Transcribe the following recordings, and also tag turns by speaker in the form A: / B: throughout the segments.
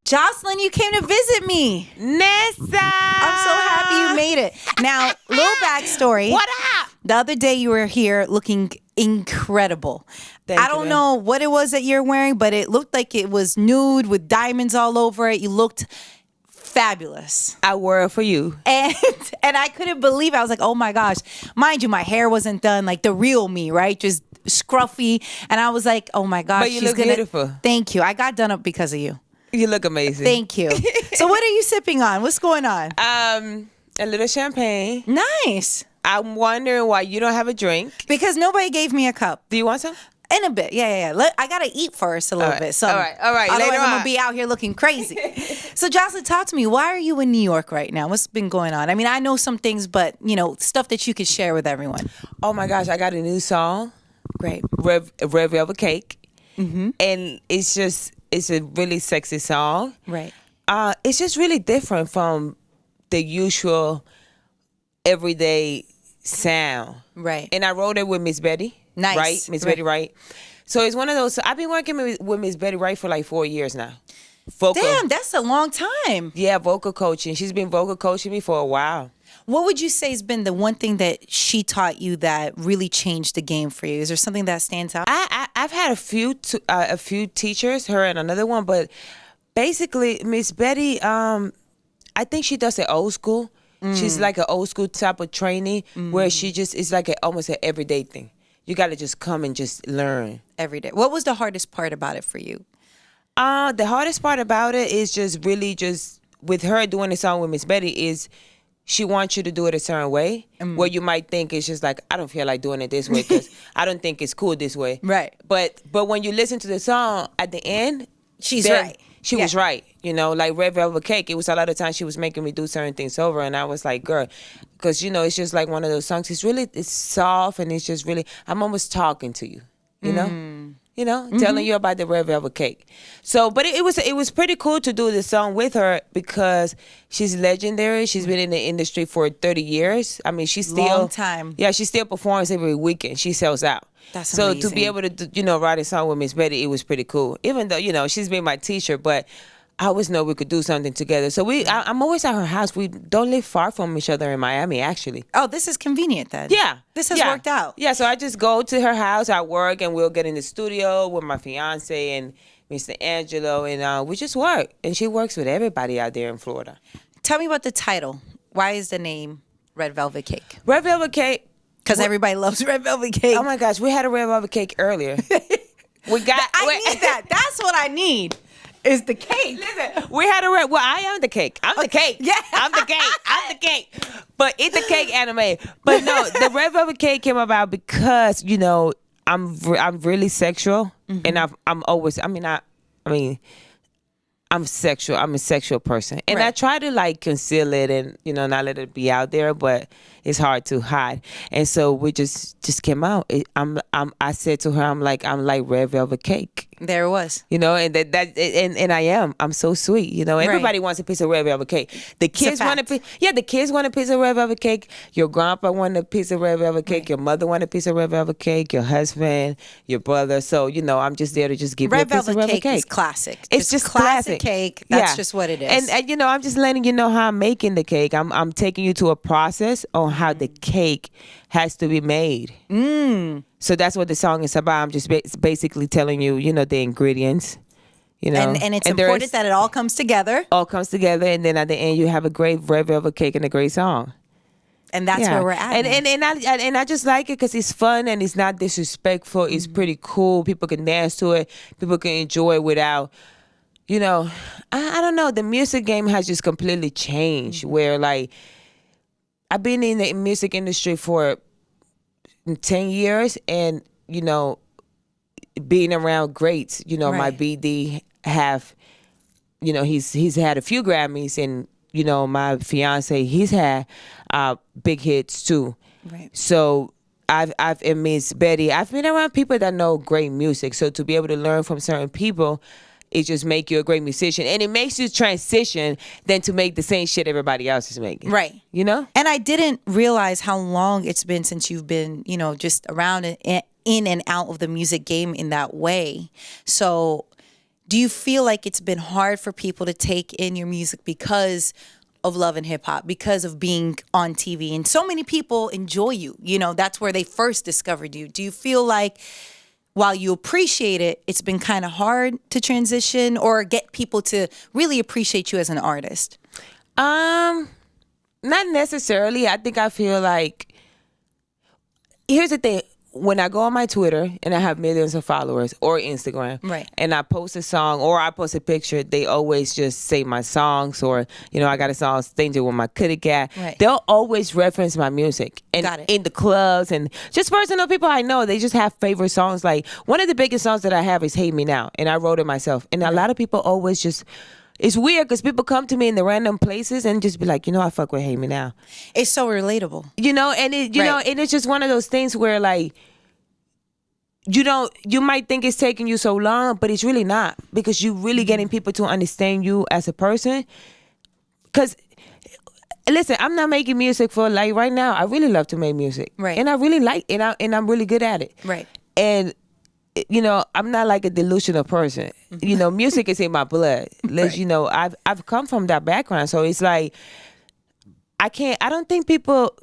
A: Joseline, you came to visit me.
B: Nessa!
A: I'm so happy you made it. Now, little backstory.
B: What up?
A: The other day you were here looking incredible. I don't know what it was that you're wearing, but it looked like it was nude with diamonds all over it. You looked fabulous.
B: I wore it for you.
A: And I couldn't believe it. I was like, oh my gosh. Mind you, my hair wasn't done like the real me, right? Just scruffy. And I was like, oh my gosh.
B: But you look beautiful.
A: Thank you. I got done up because of you.
B: You look amazing.
A: Thank you. So what are you sipping on? What's going on?
B: A little champagne.
A: Nice.
B: I'm wondering why you don't have a drink.
A: Because nobody gave me a cup.
B: Do you want some?
A: In a bit. Yeah. I got to eat first a little bit. So,
B: all right.
A: Otherwise,
B: Later
A: I'm going
B: on.
A: to be out here looking crazy. So, Joseline, talk to me. Why are you in New York right now? What's been going on? I mean, I know some things, but, stuff that you could share with everyone.
B: Oh, my gosh. I got a new song.
A: Great.
B: Red Velvet Cake. Mm-hmm. And it's a really sexy song.
A: Right.
B: It's just really different from the usual everyday sound.
A: Right.
B: And I wrote it with Miss Betty.
A: Nice.
B: Right? Miss Betty Wright. So it's one of those, I've been working with Miss Betty Wright for like 4 years now. Vocal.
A: Damn, that's a long time.
B: Yeah, vocal coaching. She's been vocal coaching me for a while.
A: What would you say has been the one thing that she taught you that really changed the game for you? Is there something that stands out?
B: I've had a few teachers, her and another one, but basically Miss Betty, I think she does it old school. She's like an old school type of training where she just is like almost an everyday thing. You got to just come and just learn.
A: Every day. What was the hardest part about it for you?
B: The hardest part about it is just really just with her doing the song with Miss Betty is she wants you to do it a certain way where you might think it's just like, I don't feel like doing it this way because I don't think it's cool this way.
A: Right.
B: But when you listen to the song at the end,
A: she's right.
B: She was right. Like Red Velvet Cake, it was a lot of times she was making me do certain things over. And I was like, girl, because, it's just like one of those songs. It's soft and it's just really, I'm almost talking to you, you know? Telling you about the Red Velvet Cake. So, but it was pretty cool to do this song with her because she's legendary. She's been in the industry for 30 years. I mean, she's still...
A: Long time.
B: Yeah, she still performs every weekend. She sells out.
A: That's
B: so
A: amazing.
B: To be able to, write a song with Miss Betty, it was pretty cool. Even though, she's been my teacher, but I always know we could do something together. So I'm always at her house. We don't live far from each other in Miami, actually.
A: Oh, this is convenient then.
B: Yeah.
A: This has worked out.
B: Yeah, so I just go to her house at work and we'll get in the studio with my fiance and Mr. Angelo and we just work. And she works with everybody out there in Florida.
A: Tell me about the title. Why is the name Red Velvet Cake?
B: Red Velvet Cake.
A: Because everybody loves Red Velvet Cake.
B: Oh my gosh, we had a Red Velvet Cake earlier.
A: I need that. That's what I need. Is the cake.
B: Listen, we had I am the cake. I'm the cake.
A: Yeah.
B: I'm the cake. I'm the cake. But it's the cake anime. But no, the Red Velvet Cake came about because, I'm really sexual. And I'm always, I'm sexual. I'm a sexual person. And I try to conceal it and, not let it be out there, but it's hard to hide. And so we just came out. I said to her, I'm like Red Velvet Cake.
A: There it was.
B: And and I am. I'm so sweet. Everybody wants a piece of Red Velvet Cake. The kids want a piece. Yeah, the kids want a piece of Red Velvet Cake. Your grandpa want a piece of Red Velvet Cake. Right. Your mother want a piece of Red Velvet Cake. Your husband, your brother. So I'm just there to just give you a piece of Red Velvet Cake.
A: Is classic.
B: It's just
A: classic cake. That's just what it is.
B: And I'm just letting you know how I'm making the cake. I'm taking you to a process on how the cake has to be made. So that's what the song is about. I'm just basically telling you, the ingredients.
A: And it's important that it all comes together.
B: All comes together, and then at the end you have a great Red Velvet Cake and a great song.
A: And that's where we're at.
B: And I just like it because it's fun and it's not disrespectful. It's pretty cool. People can dance to it. People can enjoy it without. I don't know. The music game has just completely changed. Where I've been in the music industry for 10 years, and being around greats. My BD have, he's had a few Grammys, and my fiance, he's had big hits too.
A: Right.
B: So I've and Miss Betty, I've been around people that know great music. So to be able to learn from certain people, it just make you a great musician, and it makes you transition than to make the same shit everybody else is making.
A: Right. And I didn't realize how long it's been since you've been, just around in and out of the music game in that way. So do you feel like it's been hard for people to take in your music because of Love and Hip Hop, because of being on TV? And so many people enjoy you. You know, that's where they first discovered you. Do you feel like while you appreciate it, it's been kind of hard to transition or get people to really appreciate you as an artist?
B: Not necessarily. I think I feel like, here's the thing. When I go on my Twitter and I have millions of followers, or Instagram,
A: right,
B: and I post a song or I post a picture, they always just say my songs, or, you know, I got a song stinging with my kitty cat.
A: Right.
B: They'll always reference my music. And
A: Got it.
B: in the clubs and just personal people I know, they just have favorite songs. Like, one of the biggest songs that I have is Hate Me Now, and I wrote it myself. And a lot of people always just, it's weird because people come to me in the random places and just be like, you know, I fuck with Hate Me Now.
A: It's so relatable.
B: You know, and you know, and it's just one of those things where, like, you might think it's taking you so long, but it's really not, because you're really getting people to understand you as a person. Because, listen, I'm not making music for, like, right now, I really love to make music.
A: Right.
B: And I really like it, and I'm really good at it.
A: Right.
B: And, you know, I'm not like a delusional person. You know, music is in my blood.
A: Right.
B: You know, I've come from that background. So it's like, I don't think people's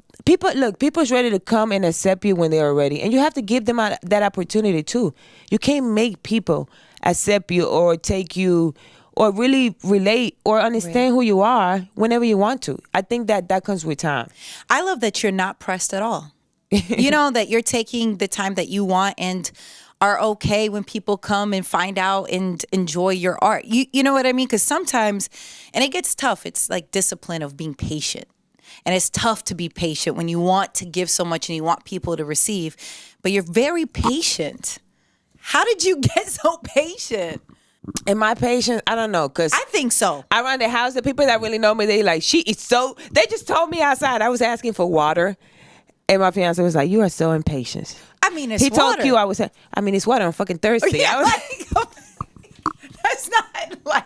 B: ready to come and accept you when they're ready. And you have to give them that opportunity too. You can't make people accept you or take you or really relate or understand who you are whenever you want to. I think that comes with time.
A: I love that you're not pressed at all. You know, that you're taking the time that you want and are okay when people come and find out and enjoy your art. You know what I mean? Because sometimes, and it gets tough, it's like discipline of being patient. And it's tough to be patient when you want to give so much and you want people to receive, but you're very patient. How did you get so patient?
B: Am I patient? I don't know, because
A: I think so.
B: Around the house, the people that really know me, they like, they just told me outside. I was asking for water, and my fiance was like, you are so impatient.
A: I mean, it's
B: water. He told you, I mean, it's water. I'm fucking thirsty.
A: Yeah,
B: I was
A: that's not like,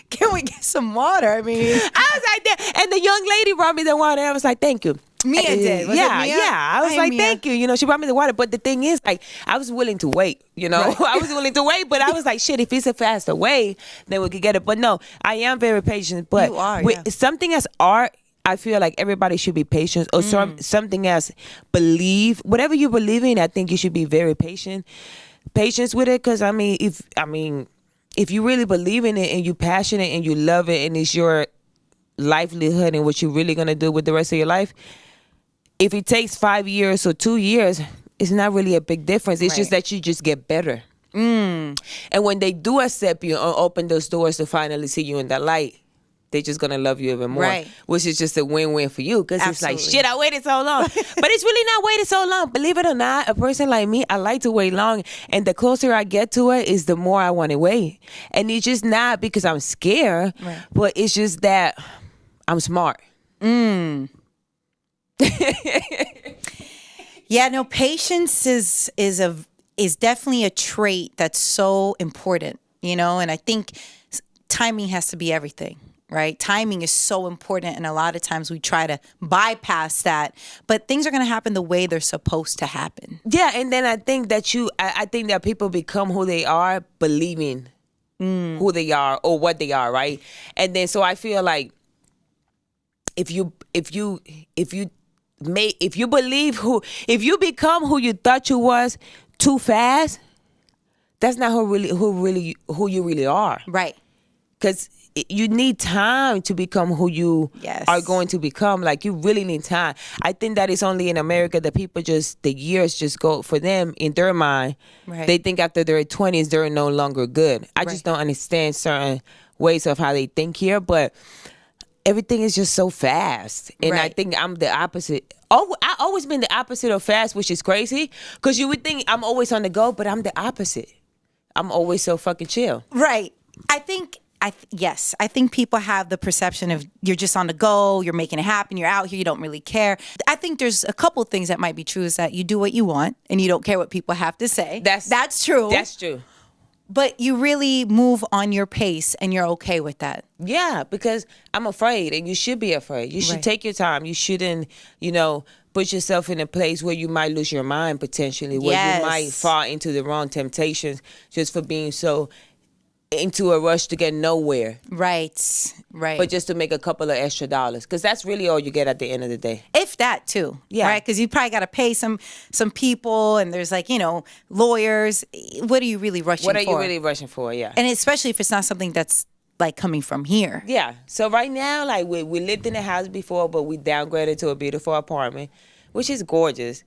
A: can we get some water? I mean,
B: I was like that. And the young lady brought me the water. I was like, thank you.
A: Mia did. Was it Mia?
B: Yeah. I was like,
A: Mia.
B: thank you. You know, she brought me the water. But the thing is, like, I was willing to wait, you know. Right. I was willing to wait. But I was like, shit, if it's a faster way, then we could get it. But no, I am very patient. But
A: you are,
B: with something as art, I feel like everybody should be patient, or something as whatever you believe in, I think you should be very patient with it. Because, if you really believe in it and you're passionate and you love it and it's your livelihood and what you're really going to do with the rest of your life, if it takes 5 years or 2 years, it's not really a big difference. It's just that you just get better. And when they do accept you and open those doors to finally see you in that light, they're just going to love you even more, which is just a win-win for you, because it's like, shit, I waited so long. But it's really not waited so long. Believe it or not, a person like me, I like to wait long. And the closer I get to it is the more I want to wait. And it's just not because I'm scared, but it's just that I'm smart.
A: Yeah, no, patience is definitely a trait that's so important, you know, and I think timing has to be everything. Right? Timing is so important. And a lot of times we try to bypass that, but things are going to happen the way they're supposed to happen.
B: Yeah. And then I think that I think that people become who they are, believing who they are or what they are. Right. And then, so I feel like if you become who you thought you was too fast, that's not who you really are.
A: Right.
B: Because you need time to become who you are going to become. Like, you really need time. I think that it's only in America that people the years just go for them in their mind. Right. They think after their 20s, they're no longer good. I just don't understand certain ways of how they think here, but everything is just so fast. And I think I'm the opposite. Oh, I always been the opposite of fast, which is crazy, because you would think I'm always on the go, but I'm the opposite. I'm always so fucking chill.
A: Right. I think people have the perception of you're just on the go, you're making it happen, you're out here, you don't really care. I think there's a couple things that might be true, is that you do what you want and you don't care what people have to say. That's true.
B: That's true.
A: But you really move on your pace and you're okay with that.
B: Yeah, because I'm afraid, and you should be afraid. You should take your time. You shouldn't, put yourself in a place where you might lose your mind potentially, where you might fall into the wrong temptations just for being so into a rush to get nowhere.
A: Right.
B: But just to make a couple of extra dollars, because that's really all you get at the end of the day.
A: If that too.
B: Yeah.
A: Right? Because you probably got to pay some people, and there's like, lawyers. What are you really rushing for?
B: What are you really rushing for? Yeah.
A: And especially if it's not something that's like coming from here.
B: Yeah. So right now, like we lived in a house before, but we downgraded to a beautiful apartment, which is gorgeous.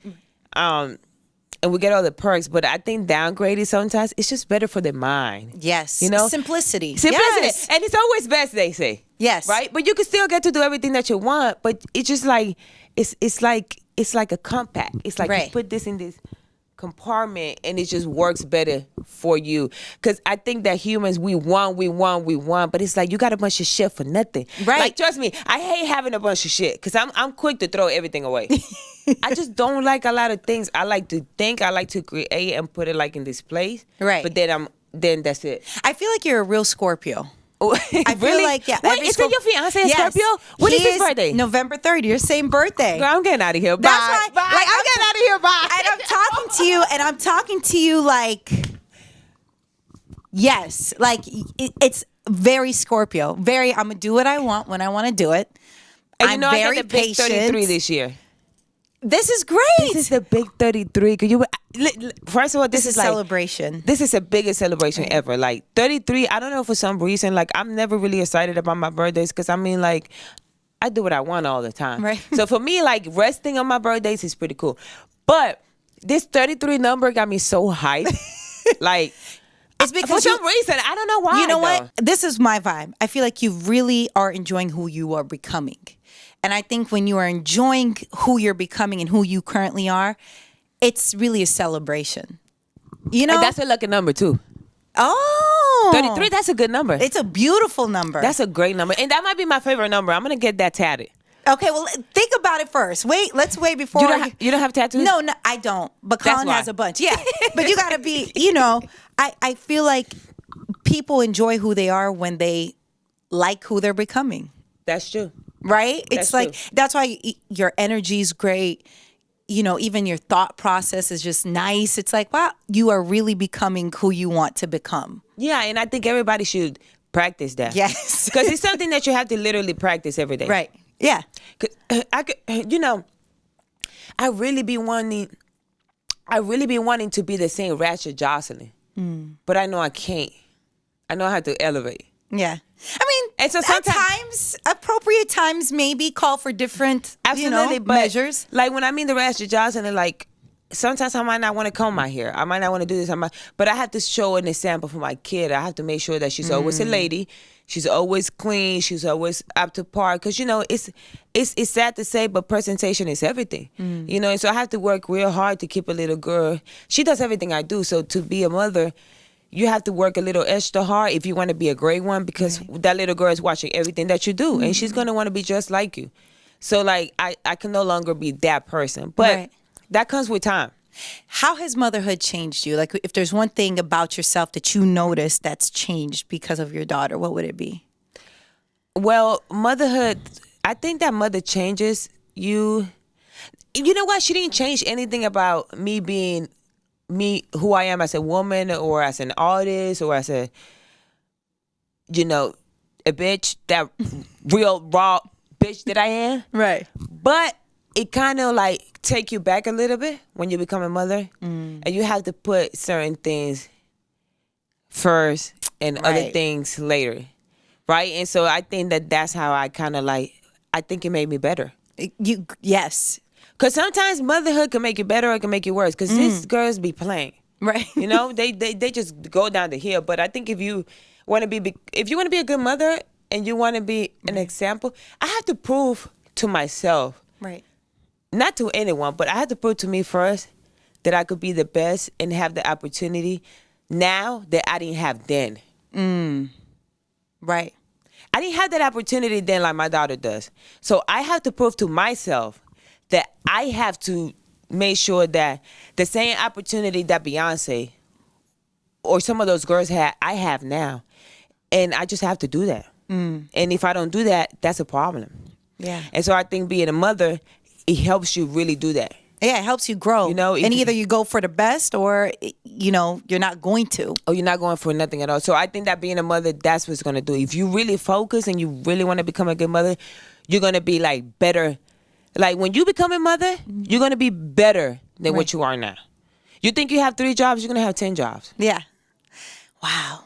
B: And we get all the perks, but I think downgrading sometimes it's just better for the mind.
A: Yes. Simplicity.
B: Yes. And it's always best, they say.
A: Yes.
B: Right? But you can still get to do everything that you want, but it's just like it's like a compact. It's like you put this in this compartment and it just works better for you. Because I think that humans, we want, but it's like you got a bunch of shit for nothing.
A: Right.
B: Like, trust me, I hate having a bunch of shit because I'm quick to throw everything away. I just don't like a lot of things. I like to think, I like to create and put it like in this place.
A: Right.
B: But then that's it.
A: I feel like you're a real Scorpio.
B: I
A: feel like, yeah.
B: Wait, is it your fiance a Scorpio? When is his birthday?
A: November 30th. Your same birthday.
B: Girl, I'm getting out of here. Bye.
A: That's why,
B: Bye. I'm getting out of here. Bye.
A: And I'm talking to you like, yes, like it's very Scorpio. I'm gonna do what I want when I want to do it.
B: And
A: I'm
B: I
A: very
B: got the big
A: patient.
B: 33 this year.
A: This is great.
B: This is the big 33. First of all, this is
A: a
B: like
A: celebration.
B: This is the biggest celebration ever. Like 33, I don't know, for some reason, like I'm never really excited about my birthdays because I mean, like, I do what I want all the time.
A: Right.
B: So for me, like, resting on my birthdays is pretty cool. But this 33 number got me so hyped. Like,
A: it's because
B: for some reason, I don't know why.
A: You know
B: though.
A: what? This is my vibe. I feel like you really are enjoying who you are becoming. And I think when you are enjoying who you're becoming and who you currently are, it's really a celebration. You know?
B: And that's a lucky number, too.
A: Oh.
B: 33, that's a good number.
A: It's a beautiful number.
B: That's a great number. And that might be my favorite number. I'm going to get that tatted.
A: Okay, well, think about it first. Let's wait before.
B: You don't have tattoos?
A: No, I don't. But Colin has a bunch. Yeah. But you got to be, I feel like people enjoy who they are when they like who they're becoming.
B: That's true.
A: Right?
B: That's
A: It's like,
B: true.
A: that's why your energy is great. Even your thought process is just nice. It's like, wow, you are really becoming who you want to become.
B: Yeah, and I think everybody should practice that.
A: Yes.
B: Because it's something that you have to literally practice every day.
A: Right. Yeah.
B: 'Cause I really be wanting to be the same ratchet Joseline. But I know I can't. I know I have to elevate.
A: Yeah. I mean,
B: And so
A: at times, appropriate times maybe call for different,
B: Absolutely, but
A: measures.
B: Like when I mean the ratchet Joseline, like sometimes I might not want to comb my hair. I might not want to do this. But I have to show an example for my kid. I have to make sure that she's always a lady. She's always clean. She's always up to par. Because, it's sad to say, but presentation is everything. And so I have to work real hard to keep a little girl. She does everything I do. So to be a mother, you have to work a little extra hard if you want to be a great one, because that little girl is watching everything that you do. And she's going to want to be just like you. So, like, I can no longer be that person. But that comes with time.
A: How has motherhood changed you? Like, if there's one thing about yourself that you noticed that's changed because of your daughter, what would it be?
B: Well, motherhood, I think that mother changes you. You know what? She didn't change anything about me being me, who I am as a woman or as an artist or as a bitch, that real raw bitch that I am.
A: Right.
B: But it kind of like take you back a little bit when you become a mother, and you have to put certain things first and other things later, right? And so I think that that's how I kind of I think it made me better.
A: Yes.
B: Because sometimes motherhood can make you better or it can make you worse. Because these girls be playing,
A: right?
B: They just go down the hill. But I think if you want to be a good mother and you want to be an example, I have to prove to myself,
A: right?
B: Not to anyone, but I had to prove to me first that I could be the best and have the opportunity now that I didn't have then.
A: Right.
B: I didn't have that opportunity then like my daughter does. So I have to prove to myself that I have to make sure that the same opportunity that Beyonce or some of those girls had, I have now. And I just have to do that. And if I don't do that, that's a problem.
A: Yeah.
B: And so I think being a mother, it helps you really do that.
A: Yeah, it helps you grow.
B: You know,
A: and either you go for the best or, you know, you're not going to.
B: Or you're not going for nothing at all. So I think that being a mother, that's what's going to do. If you really focus and you really want to become a good mother, you're going to be like better. Like when you become a mother, you're going to be better than what you are now. You think you have 3 jobs, you're going to have 10 jobs.
A: Yeah. Wow.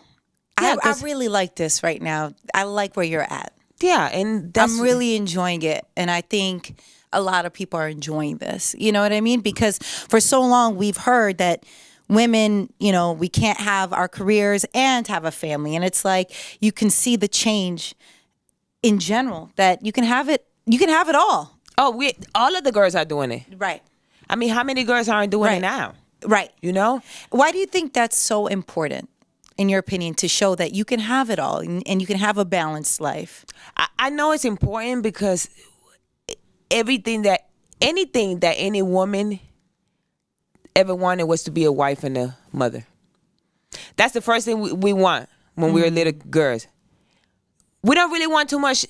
B: Yeah,
A: I really like this right now. I like where you're at.
B: Yeah, and
A: I'm really enjoying it. And I think a lot of people are enjoying this. You know what I mean? Because for so long we've heard that women, you know, we can't have our careers and have a family. And it's like you can see the change in general that you can have it all.
B: Oh, all of the girls are doing it.
A: Right.
B: I mean, how many girls aren't doing it now?
A: Right.
B: You know?
A: Why do you think that's so important, in your opinion, to show that you can have it all and you can have a balanced life?
B: I know it's important because anything that any woman ever wanted was to be a wife and a mother. That's the first thing we want when we were little girls. We don't really want too much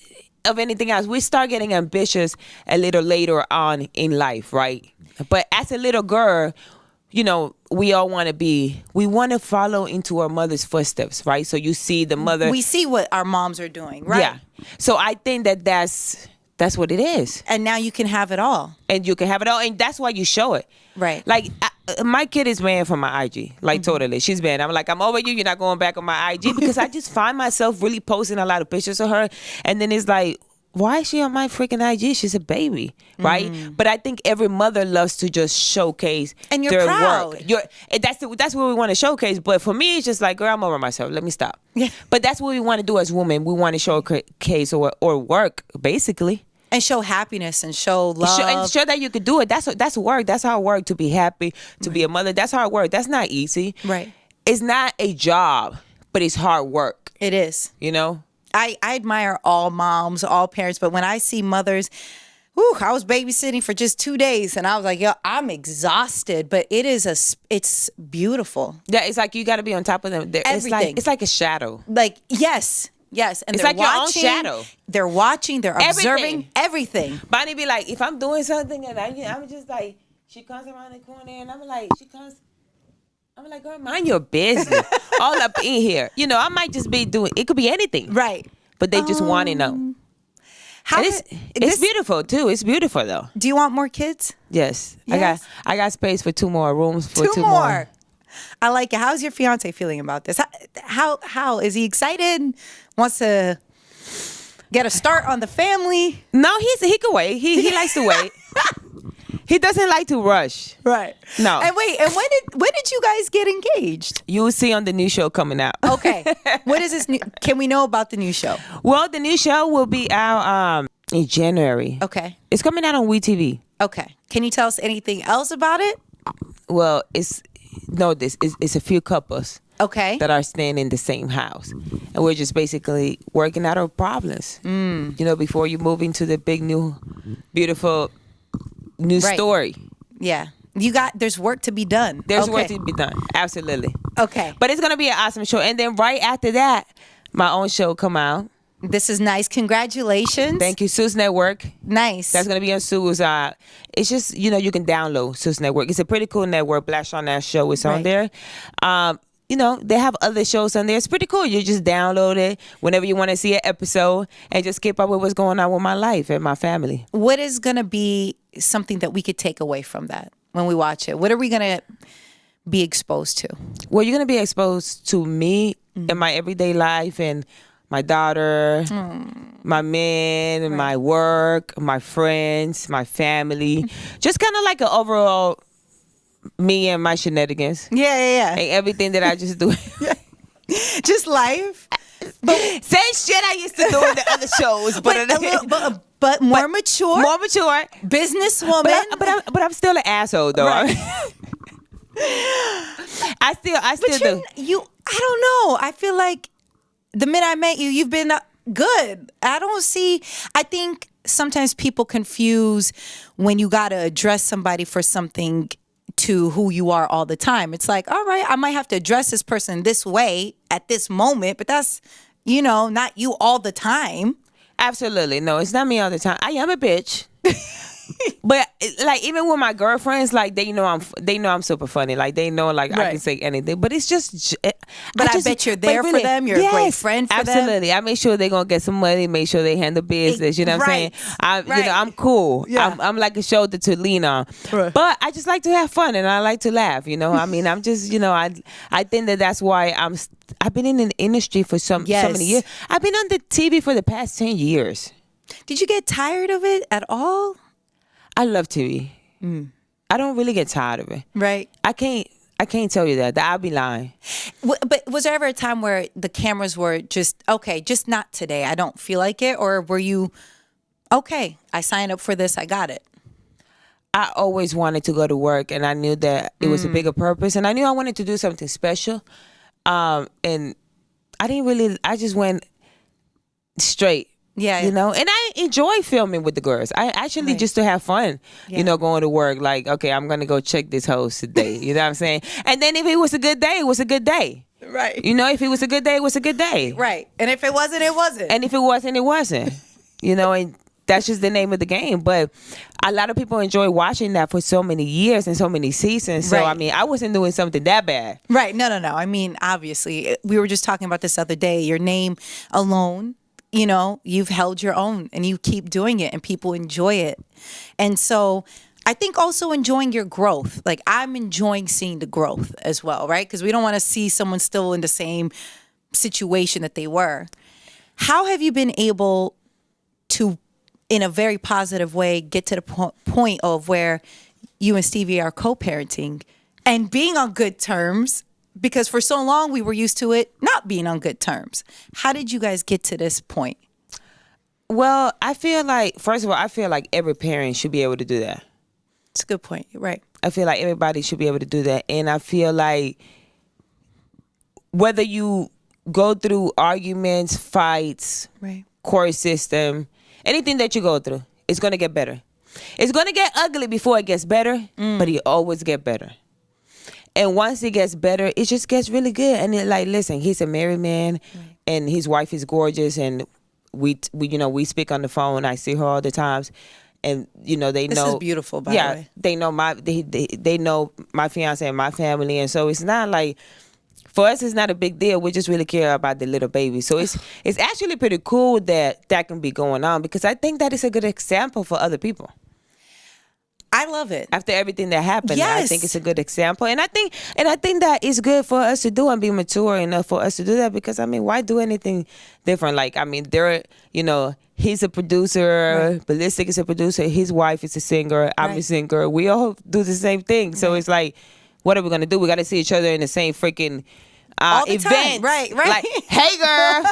B: of anything else. We start getting ambitious a little later on in life, right? But as a little girl, you know, we want to follow into our mother's footsteps, right? So you see the mother.
A: We see what our moms are doing, right?
B: Yeah. So I think that's what it is.
A: And now you can have it all.
B: And you can have it all. And that's why you show it.
A: Right.
B: Like, my kid is banned from my IG. Like, totally. She's banned. I'm like, I'm over you. You're not going back on my IG. Because I just find myself really posting a lot of pictures of her. And then it's like, why is she on my freaking IG? She's a baby, right? But I think every mother loves to just showcase
A: and you're
B: their
A: proud.
B: work. That's what we want to showcase. But for me, it's just like, girl, I'm over myself. Let me stop.
A: Yeah.
B: But that's what we want to do as women. We want to showcase or work, basically.
A: And show happiness and show love.
B: And show that you could do it. That's work. That's how it work, to be happy, to be a mother. That's hard work. That's not easy.
A: Right.
B: It's not a job, but it's hard work.
A: It is.
B: You know?
A: I admire all moms, all parents, but when I see mothers, I was babysitting for just 2 days and I was like, yo, I'm exhausted, but it's beautiful.
B: Yeah, it's like you got to be on top of them.
A: Everything.
B: It's like a shadow.
A: Like, yes. And
B: it's
A: they're
B: like
A: watching,
B: your own shadow.
A: They're watching, they're observing everything.
B: Bonnie be like, if I'm doing something and I'm just like, she comes around the corner and I'm like, girl, mind your business. All up in here. You know, I might just be doing, it could be anything.
A: Right.
B: But they just want to know. It's beautiful too. It's beautiful though.
A: Do you want more kids?
B: Yes. I got space for 2 more rooms for 2 more.
A: I like it. How's your fiance feeling about this? How is he excited? Wants to get a start on the family?
B: No, he can wait. He likes to wait. He doesn't like to rush.
A: Right.
B: No.
A: And wait, and when did you guys get engaged?
B: You will see on the new show coming out.
A: Okay. What is this new? Can we know about the new show?
B: Well, the new show will be out in January.
A: Okay.
B: It's coming out on WeTV.
A: Okay. Can you tell us anything else about it?
B: Well, it's a few couples.
A: Okay.
B: That are staying in the same house. And we're just basically working out our problems. You know, before you move into the big new beautiful new story.
A: Yeah. There's work to be done.
B: There's work to be done. Absolutely.
A: Okay.
B: But it's going to be an awesome show. And then right after that, my own show come out.
A: This is nice. Congratulations.
B: Thank you. Sue's Network.
A: Nice.
B: That's going to be on Sue's. It's just, you know, you can download Sue's Network. It's a pretty cool network. Black Shawn Nash Show is on there. You know, they have other shows on there. It's pretty cool. You just download it whenever you want to see an episode and just keep up with what's going on with my life and my family.
A: What is going to be something that we could take away from that when we watch it? What are we going to be exposed to?
B: Well, you're going to be exposed to me in my everyday life and my daughter, my man, and my work, my friends, my family. Just kind of like an overall me and my shenanigans.
A: Yeah.
B: And everything that I just do.
A: Just life.
B: Same shit I used to do in the other shows.
A: But more mature.
B: More mature.
A: Businesswoman.
B: But I'm still an asshole, though. Right. I still do.
A: I don't know. I feel like the minute I met you, you've been good. I think sometimes people confuse when you got to address somebody for something to who you are all the time. It's like, all right, I might have to address this person this way at this moment, but that's, not you all the time.
B: Absolutely. No, it's not me all the time. I am a bitch. But like even with my girlfriends, like they know I'm super funny. Like they know like I can say anything. But it's just.
A: But I bet you're there for them. You're a great friend for them.
B: Absolutely. I make sure they're gonna get some money. Make sure they handle business. You know what I'm saying? I'm cool.
A: Yeah.
B: I'm like a shoulder to lean on. Right. But I just like to have fun and I like to laugh. You know, I mean, I'm just I think that's why I've been in the industry for so many years. I've been on the TV for the past 10 years.
A: Did you get tired of it at all?
B: I love TV. I don't really get tired of it.
A: Right.
B: I can't tell you that. I'll be lying.
A: But was there ever a time where the cameras were just not today? I don't feel like it. Or were you, okay, I signed up for this. I got it.
B: I always wanted to go to work and I knew that it was a bigger purpose. And I knew I wanted to do something special. And I just went straight.
A: Yeah.
B: You know, and I enjoy filming with the girls. I actually just to have fun, going to work. Like, okay, I'm going to go check this house today. You know what I'm saying? And then if it was a good day, it was a good day.
A: Right.
B: You know, if it was a good day, it was a good day.
A: Right. And if it wasn't, it wasn't.
B: And if it wasn't, it wasn't. You know, and that's just the name of the game. But a lot of people enjoy watching that for so many years and so many seasons. So, I mean, I wasn't doing something that bad.
A: Right. No. I mean, obviously, we were just talking about this other day. Your name alone, you've held your own and you keep doing it and people enjoy it. And so I think also enjoying your growth. Like I'm enjoying seeing the growth as well, right? Because we don't want to see someone still in the same situation that they were. How have you been able to, in a very positive way, get to the point of where you and Stevie are co-parenting and being on good terms? Because for so long we were used to it not being on good terms. How did you guys get to this point?
B: Well, I feel like, first of all, every parent should be able to do that.
A: It's a good point. You're right.
B: I feel like everybody should be able to do that. And I feel like whether you go through arguments, fights, court system, anything that you go through, it's going to get better. It's going to get ugly before it gets better, but it always get better. And once it gets better, it just gets really good. And listen, he's a married man, and his wife is gorgeous, and we speak on the phone. I see her all the times, and they know this
A: is beautiful. By the way,
B: they know they know my fiance and my family, and so it's not like for us, it's not a big deal. We just really care about the little baby. So it's actually pretty cool that can be going on because I think that is a good example for other people.
A: I love it.
B: After everything that happened, I think it's a good example, and I think that it's good for us to do and be mature enough for us to do that because I mean, why do anything different? Like I mean, he's a producer, Ballistic is a producer, his wife is a singer, I'm a singer. We all do the same thing, so it's like, what are we gonna do? We got to see each other in the same freaking event,
A: time. Right?
B: Like, hey, girl,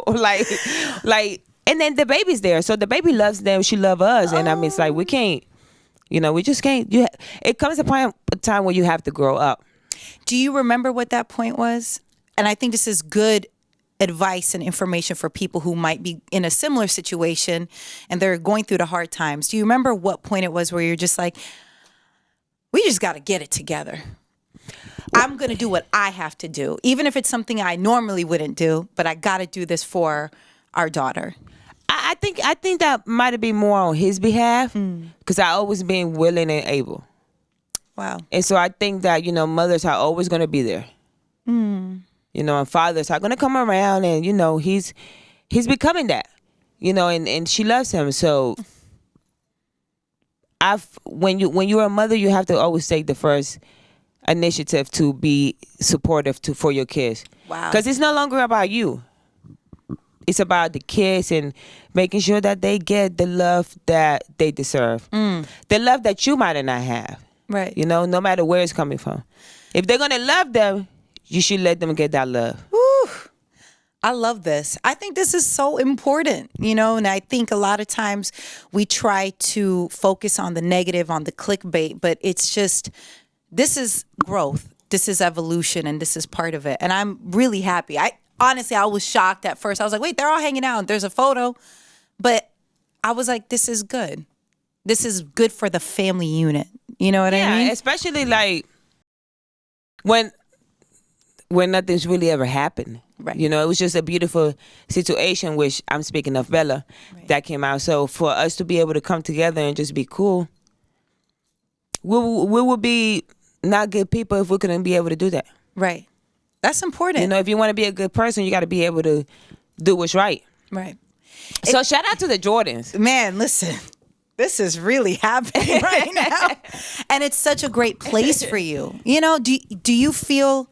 B: like. And then the baby's there. So the baby loves them. She loves us. And I mean, it's like, we can't, we just can't. It comes a time where you have to grow up.
A: Do you remember what that point was? And I think this is good advice and information for people who might be in a similar situation and they're going through the hard times. Do you remember what point it was where you're just like, we just got to get it together? I'm going to do what I have to do, even if it's something I normally wouldn't do, but I got to do this for our daughter.
B: I think that might have been more on his behalf because I always been willing and able.
A: Wow.
B: And so I think that, mothers are always going to be there. And fathers are going to come around and, he's becoming that, and she loves him. So when you're a mother, you have to always take the first initiative to be supportive for your kids.
A: Wow.
B: Because it's no longer about you. It's about the kids and making sure that they get the love that they deserve. The love that you might not have.
A: Right.
B: No matter where it's coming from. If they're going to love them, you should let them get that love.
A: Woo. I love this. I think this is so important, and I think a lot of times we try to focus on the negative, on the clickbait, but it's just, this is growth. This is evolution, and this is part of it. And I'm really happy. Honestly, I was shocked at first. I was like, wait, they're all hanging out. There's a photo. But I was like, this is good. This is good for the family unit. You know what I mean?
B: Yeah, especially like when where nothing's really ever happened.
A: Right.
B: You know, it was just a beautiful situation, which I'm speaking of Bella, that came out. So for us to be able to come together and just be cool, we would be not good people if we couldn't be able to do that.
A: Right. That's important.
B: You know, if you want to be a good person, you got to be able to do what's right.
A: Right.
B: So shout out to the Jordans.
A: Man, listen, this is really happening right now. And it's such a great place for you. You know, do you feel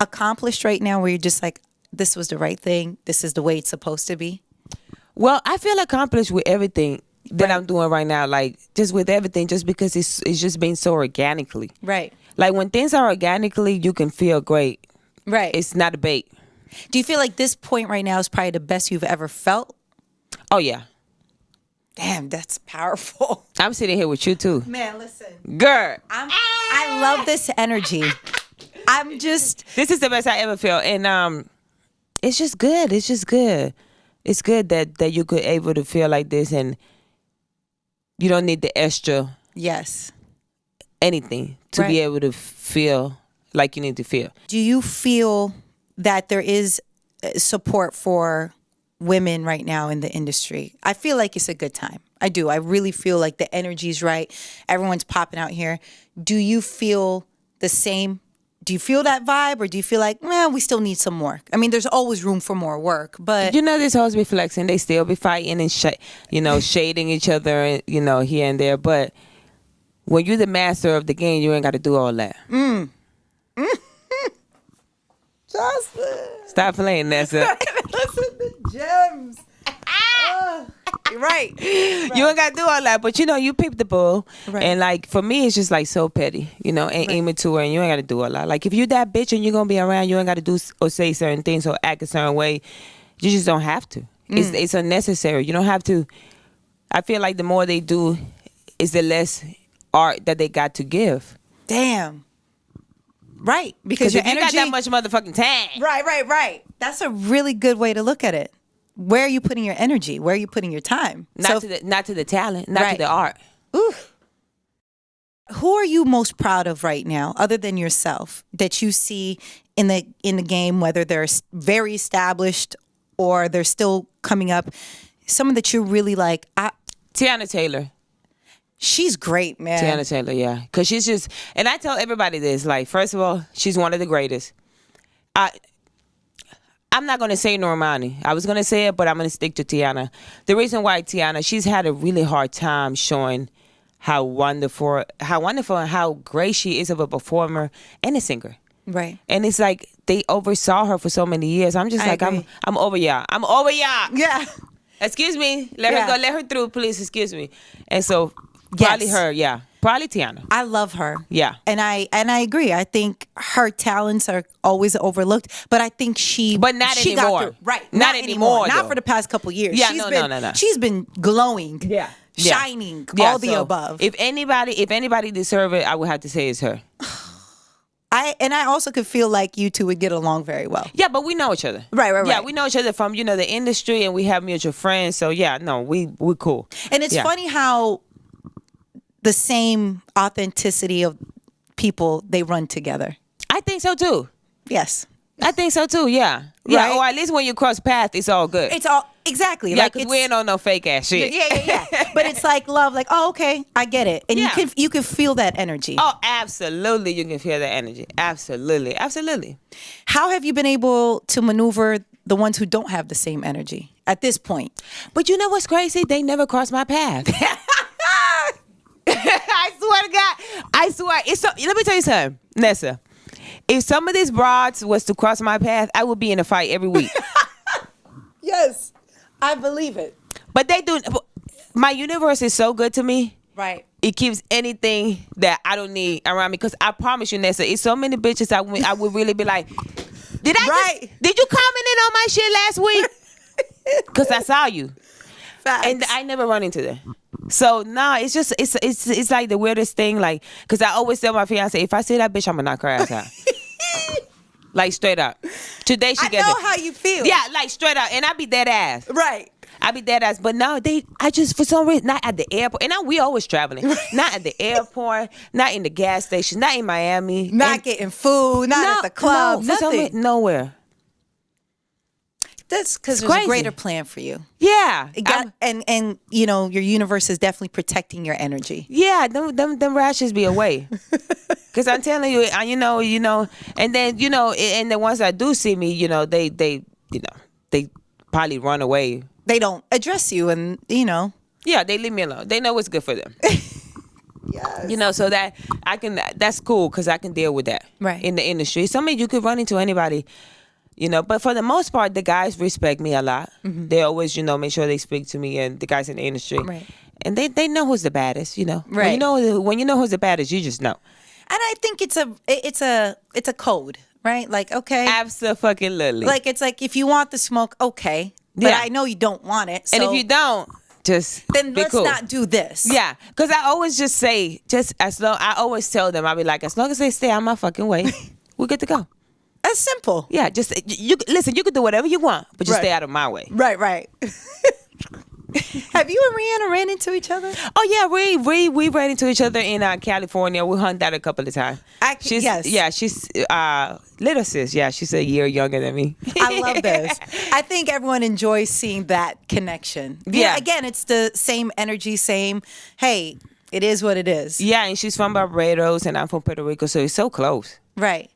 A: accomplished right now where you're just like, this was the right thing, this is the way it's supposed to be?
B: Well, I feel accomplished with everything that I'm doing right now, like just with everything, just because it's just being so organically.
A: Right.
B: Like when things are organically, you can feel great.
A: Right.
B: It's not a bait.
A: Do you feel like this point right now is probably the best you've ever felt?
B: Oh, yeah.
A: Damn, that's powerful.
B: I'm sitting here with you, too.
A: Man, listen.
B: Girl.
A: I love this energy. This
B: is the best I ever felt. And it's just good. It's just good. It's good that you could able to feel like this and you don't need the extra anything to be able to feel like you need to feel.
A: Do you feel that there is support for women right now in the industry? I feel like it's a good time. I do. I really feel like the energy's right. Everyone's popping out here. Do you feel the same? Do you feel that vibe, or do you feel like, we still need some more? I mean, there's always room for more work, but
B: you know, these hoes be flexing. They still be fighting and shading each other, here and there. But when you're the master of the game, you ain't got to do all that.
A: Joseline,
B: stop playing, Nessa.
A: Listen to gems. Right.
B: You ain't got to do all that, but you peep the bull. Right. And like for me, it's just like so petty, and immature, and you ain't got to do all that. Like if you that bitch and you're gonna be around, you ain't got to do or say certain things or act a certain way. You just don't have to. It's unnecessary. You don't have to. I feel like the more they do, is the less art that they got to give.
A: Damn. Right, because your
B: energy, you got that much motherfucking time.
A: Right. That's a really good way to look at it. Where are you putting your energy? Where are you putting your time?
B: Not to the talent, not to the art.
A: Ooh. Who are you most proud of right now, other than yourself, that you see in the game, whether they're very established or they're still coming up? Someone that you really like.
B: Teyana Taylor.
A: She's great, man.
B: Teyana Taylor, yeah. Because she's just, and I tell everybody this, like, first of all, she's one of the greatest. I'm not going to say Normani. I was going to say it, but I'm going to stick to Teyana. The reason why Teyana, she's had a really hard time showing how wonderful and how great she is of a performer and a singer.
A: Right.
B: And it's like they oversaw her for so many years. I'm just I'm over y'all. I'm over y'all.
A: Yeah.
B: Excuse me. Let her go. Let her through, please. Excuse me. And so probably her, yeah. Probably Teyana.
A: I love her.
B: Yeah.
A: And I agree. I think her talents are always overlooked, but I think
B: But not anymore.
A: Right.
B: Not anymore.
A: Not for the past couple years.
B: Yeah, no.
A: She's been glowing.
B: Yeah.
A: Shining.
B: Yeah,
A: all the above.
B: If anybody deserve it, I would have to say it's her.
A: I also could feel like you two would get along very well.
B: Yeah, but we know each other.
A: Right.
B: Yeah, we know each other from, the industry, and we have mutual friends. So yeah, no, we're cool.
A: And it's funny how the same authenticity of people, they run together.
B: I think so too.
A: Yes.
B: I think so too, yeah. Yeah,
A: right?
B: or at least when you cross paths, it's all good.
A: It's all, exactly.
B: Yeah, because we ain't on no fake ass shit.
A: Yeah. But it's like love, like, oh, okay, I get it. And you can feel that energy.
B: Oh, absolutely, you can feel that energy. Absolutely. How
A: have you been able to maneuver the ones who don't have the same energy at this point?
B: But you know what's crazy? They never crossed my path. I swear to God. I swear. Let me tell you something, Nessa. If some of these broads was to cross my path, I would be in a fight every week.
A: Yes, I believe it.
B: But they do. My universe is so good to me.
A: Right.
B: It keeps anything that I don't need around me. Because I promise you, Nessa, it's so many bitches I would really be like, did you comment in on my shit last week? Because I saw you.
A: Facts.
B: And I never run into that. So no, it's just it's like the weirdest thing, like, because I always tell my fiance, if I see that bitch, I'm gonna knock her ass out. Like straight up. Today she gets it.
A: I know how you feel.
B: Yeah, like straight up, and I be dead ass.
A: Right.
B: I be dead ass. But no, I just, for some reason, not at the airport. And now we always traveling. Not at the airport, not in the gas station, not in Miami.
A: Not getting food, not at the club,
B: no, for some
A: nothing.
B: reason, nowhere.
A: That's because there's a greater plan for you.
B: Yeah.
A: And you know, your universe is definitely protecting your energy.
B: Yeah, them rashes be away. Cause I'm telling you, you know, and then and the ones that do see me, they probably run away.
A: They don't address you, and
B: Yeah, they leave me alone. They know what's good for them.
A: Yes.
B: So that that's cool because I can deal with that.
A: Right.
B: In the industry, you could run into anybody. But for the most part, the guys respect me a lot. Mm-hmm. They always, make sure they speak to me, and the guys in the industry,
A: right?
B: And they know who's the baddest,
A: Right?
B: When you know who's the baddest, you just know.
A: And I think it's a code, right? Like, okay,
B: absolutely.
A: Like it's like if you want the smoke, okay, but I know you don't want it. So
B: and if you don't, then
A: let's
B: cool.
A: not do this.
B: Yeah, because I always just say, I always tell them, I'll be like, as long as they stay out my fucking way, we're good to go.
A: That's simple.
B: Yeah, just listen. You can do whatever you want, but just
A: right.
B: stay out of my way.
A: Right. Have you and Rihanna ran into each other?
B: Oh yeah, we ran into each other in California. We hung out a couple of times.
A: Yes.
B: Yeah, she's little sis. Yeah, she's a year younger than me.
A: I love this. I think everyone enjoys seeing that connection.
B: Yeah.
A: Again, it's the same energy, same. Hey, it is what it is.
B: Yeah, and she's from Barbados, and I'm from Puerto Rico, so it's so close.
A: Right.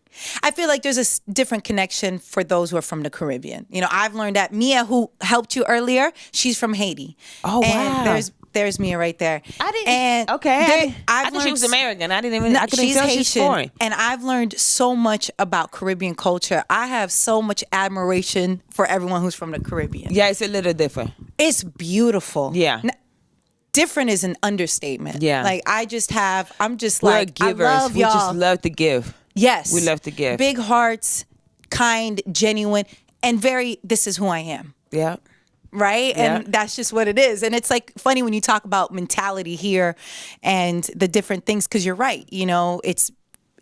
A: I feel like there's a different connection for those who are from the Caribbean. I've learned that Mia, who helped you earlier, she's from Haiti.
B: Oh,
A: and
B: wow.
A: There's Mia right there.
B: I didn't.
A: And
B: okay. I thought she was American. I didn't even. I couldn't tell
A: Haitian,
B: she's foreign.
A: And I've learned so much about Caribbean culture. I have so much admiration for everyone who's from the Caribbean.
B: Yeah, it's a little different.
A: It's beautiful.
B: Yeah.
A: Different is an understatement.
B: Yeah.
A: Like I'm just
B: We're
A: like,
B: givers.
A: I love
B: we
A: y'all.
B: just love to give.
A: Yes.
B: We love to give.
A: Big hearts, kind, genuine, and this is who I am.
B: Yeah.
A: Right?
B: Yeah.
A: And that's just what it is. And it's like funny when you talk about mentality here and the different things, because you're right. It's,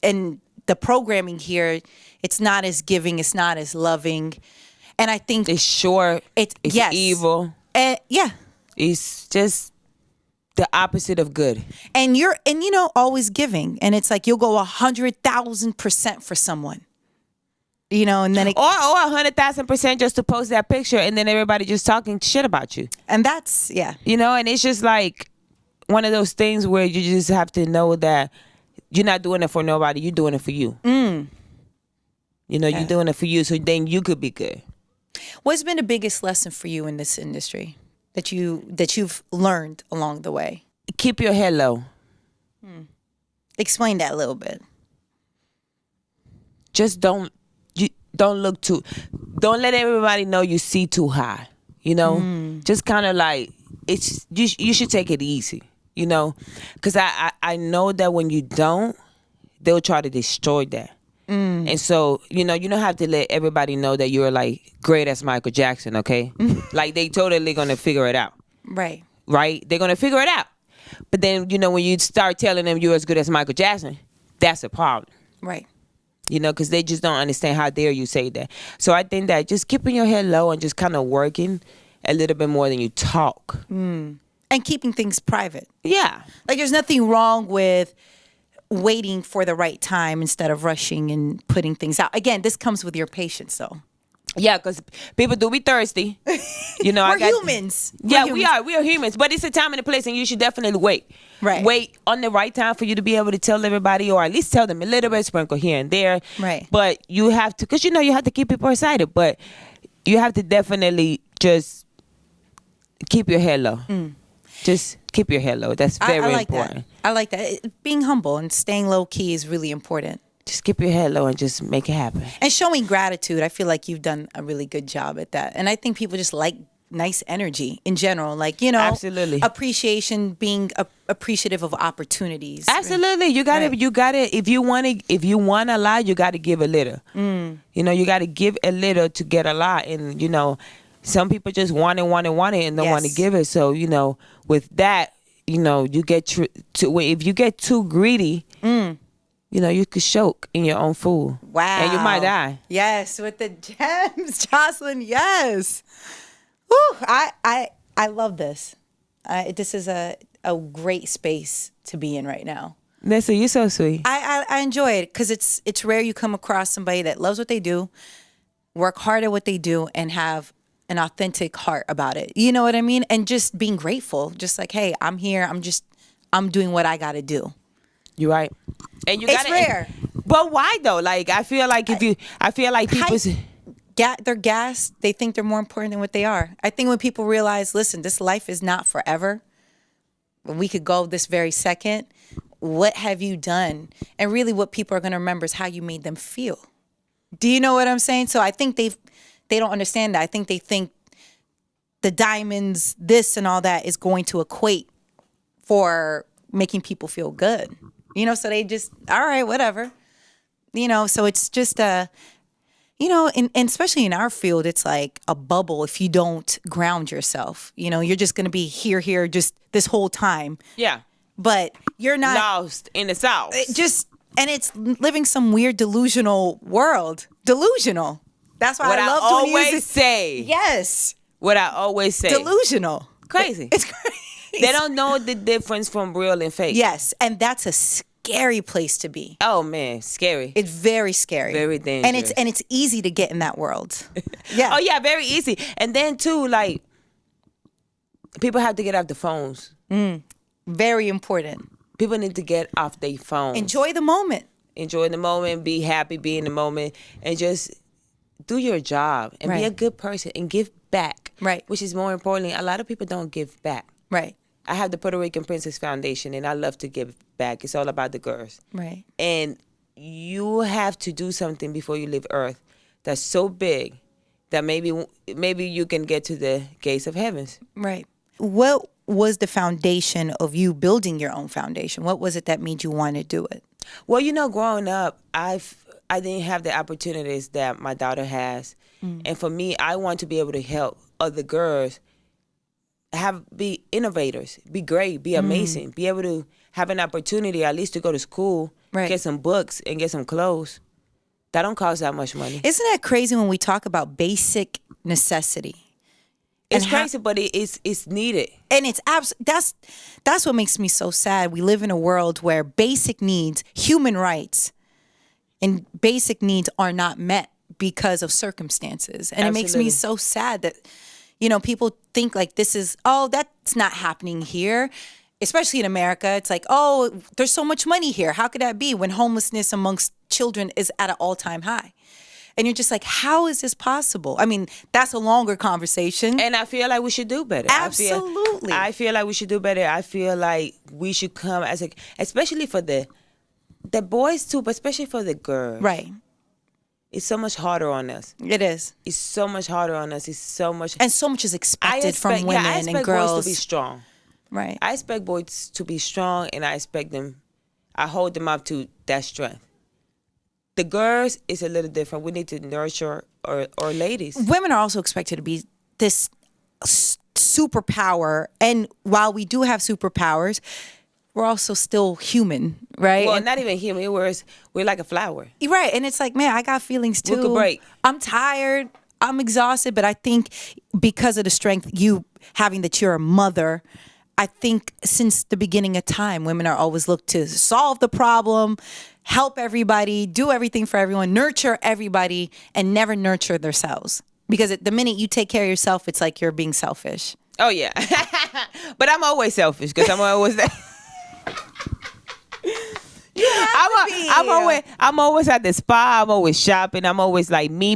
A: and the programming here, it's not as giving, it's not as loving. And I think
B: it's short. It's
A: yes.
B: evil.
A: Yeah.
B: It's just the opposite of good.
A: And you're always giving. And it's like you'll go 100,000% for someone. And then
B: or 100,000% just to post that picture, and then everybody just talking shit about you.
A: And that's and
B: it's just like one of those things where you just have to know that you're not doing it for nobody, you're doing it for you. You're doing it for you, so then you could be good.
A: What's been the biggest lesson for you in this industry that you've learned along the way?
B: Keep your head low.
A: Explain that a little bit.
B: Just don't let everybody know you see too high. Just kind of like you should take it easy. Because I know that when you don't, they'll try to destroy that. And so, you don't have to let everybody know that you're like great as Michael Jackson, okay? Like they totally gonna figure it out.
A: Right.
B: They're gonna figure it out. But then, when you start telling them you're as good as Michael Jackson, that's a problem.
A: Right.
B: Because they just don't understand how dare you say that. So I think that just keeping your head low and just kind of working a little bit more than you talk.
A: And keeping things private.
B: Yeah.
A: Like there's nothing wrong with waiting for the right time instead of rushing and putting things out. Again, this comes with your patience though.
B: Yeah, because people do be thirsty.
A: We're humans.
B: We are. We are humans. But it's a time and a place, and you should definitely wait.
A: Right.
B: Wait on the right time for you to be able to tell everybody, or at least tell them a little bit, sprinkle here and there.
A: Right.
B: But you have to, because you have to keep people excited, but you have to definitely just keep your head low. Just keep your head low. That's very important.
A: I like that. Being humble and staying low key is really important.
B: Just keep your head low and just make it happen.
A: And showing gratitude. I feel like you've done a really good job at that. And I think people just like nice energy in general. Like,
B: absolutely.
A: Appreciation, being appreciative of opportunities.
B: Absolutely. You got to, if you want a lot, you got to give a little. You got to give a little to get a lot. And, some people just want it and don't want to give it. So, with that, you get if you get too greedy, you could choke in your own food.
A: Wow.
B: And you might die.
A: Yes, with the gems, Joseline, yes. Whew, I love this. This is a great space to be in right now.
B: Nessa, you're so sweet.
A: I enjoy it because it's rare you come across somebody that loves what they do, work hard at what they do, and have an authentic heart about it. You know what I mean? And just being grateful. Just like, hey, I'm here. I'm doing what I got to do.
B: You're right. And you
A: It's
B: gotta,
A: rare.
B: But why though? Like, I feel like people.
A: They're gassed. They think they're more important than what they are. I think when people realize, listen, this life is not forever. We could go this very second. What have you done? And really what people are going to remember is how you made them feel. Do you know what I'm saying? So I think they don't understand that. I think they think the diamonds, this and all that is going to equate for making people feel good. You know, so they just, all right, whatever. You know, so it's just you know, and especially in our field, it's like a bubble if you don't ground yourself. You know, you're just going to be here, just this whole time.
B: Yeah.
A: But you're not
B: lost in the South.
A: And it's living some weird delusional world. Delusional. That's why
B: what
A: I love
B: I
A: doing
B: always
A: music.
B: say.
A: Yes.
B: What I always say.
A: Delusional.
B: Crazy.
A: It's crazy.
B: They don't know the difference from real and fake.
A: Yes, and that's a scary place to be.
B: Oh man, scary.
A: It's very scary.
B: Very dangerous.
A: And it's easy to get in that world. Yeah.
B: Oh yeah, very easy. And then too, like, people have to get off the phones.
A: Very important.
B: People need to get off their phones.
A: Enjoy the moment.
B: Enjoy the moment. Be happy. Be in the moment, and just do your job and be a good person and give back.
A: Right.
B: Which is more importantly, a lot of people don't give back.
A: Right.
B: I have the Puerto Rican Princess Foundation, and I love to give back. It's all about the girls.
A: Right.
B: And you have to do something before you leave Earth that's so big that maybe you can get to the gates of heavens.
A: Right. What was the foundation of you building your own foundation? What was it that made you want to do it?
B: Well, you know, growing up, I didn't have the opportunities that my daughter has. And for me, I want to be able to help other girls be innovators, be great, be amazing, be able to have an opportunity at least to go to school, get some books and get some clothes. That don't cost that much money.
A: Isn't that crazy when we talk about basic necessity?
B: It's crazy, but it's needed.
A: And it's that's what makes me so sad. We live in a world where basic needs, human rights, and basic needs are not met because of circumstances. And it makes me so sad that, you know, people think like this is, that's not happening here. Especially in America, it's like, there's so much money here. How could that be when homelessness amongst children is at an all-time high? And you're just like, how is this possible? I mean, that's a longer conversation.
B: And I feel like we should do better.
A: Absolutely.
B: I feel like we should do better. I feel like we should come especially for the boys too, but especially for the girls.
A: Right.
B: It's so much harder on us.
A: It is.
B: It's so much harder on us. It's so much.
A: And so much is expected from women
B: I expect
A: and girls.
B: boys to be strong.
A: Right.
B: I expect boys to be strong, and I hold them up to that strength. The girls is a little different. We need to nurture our ladies.
A: Women are also expected to be this superpower. And while we do have superpowers, we're also still human, right?
B: Well, not even human. We're like a flower.
A: Right. And it's like, man, I got feelings too.
B: We could break.
A: I'm tired. I'm exhausted. But I think because of the strength you having that you're a mother, I think since the beginning of time, women are always looked to solve the problem, help everybody, do everything for everyone, nurture everybody, and never nurture themselves. Because the minute you take care of yourself, it's like you're being selfish.
B: Oh, yeah. But I'm always selfish because I'm always that. I'm always at the spa. I'm always shopping. I'm always like me.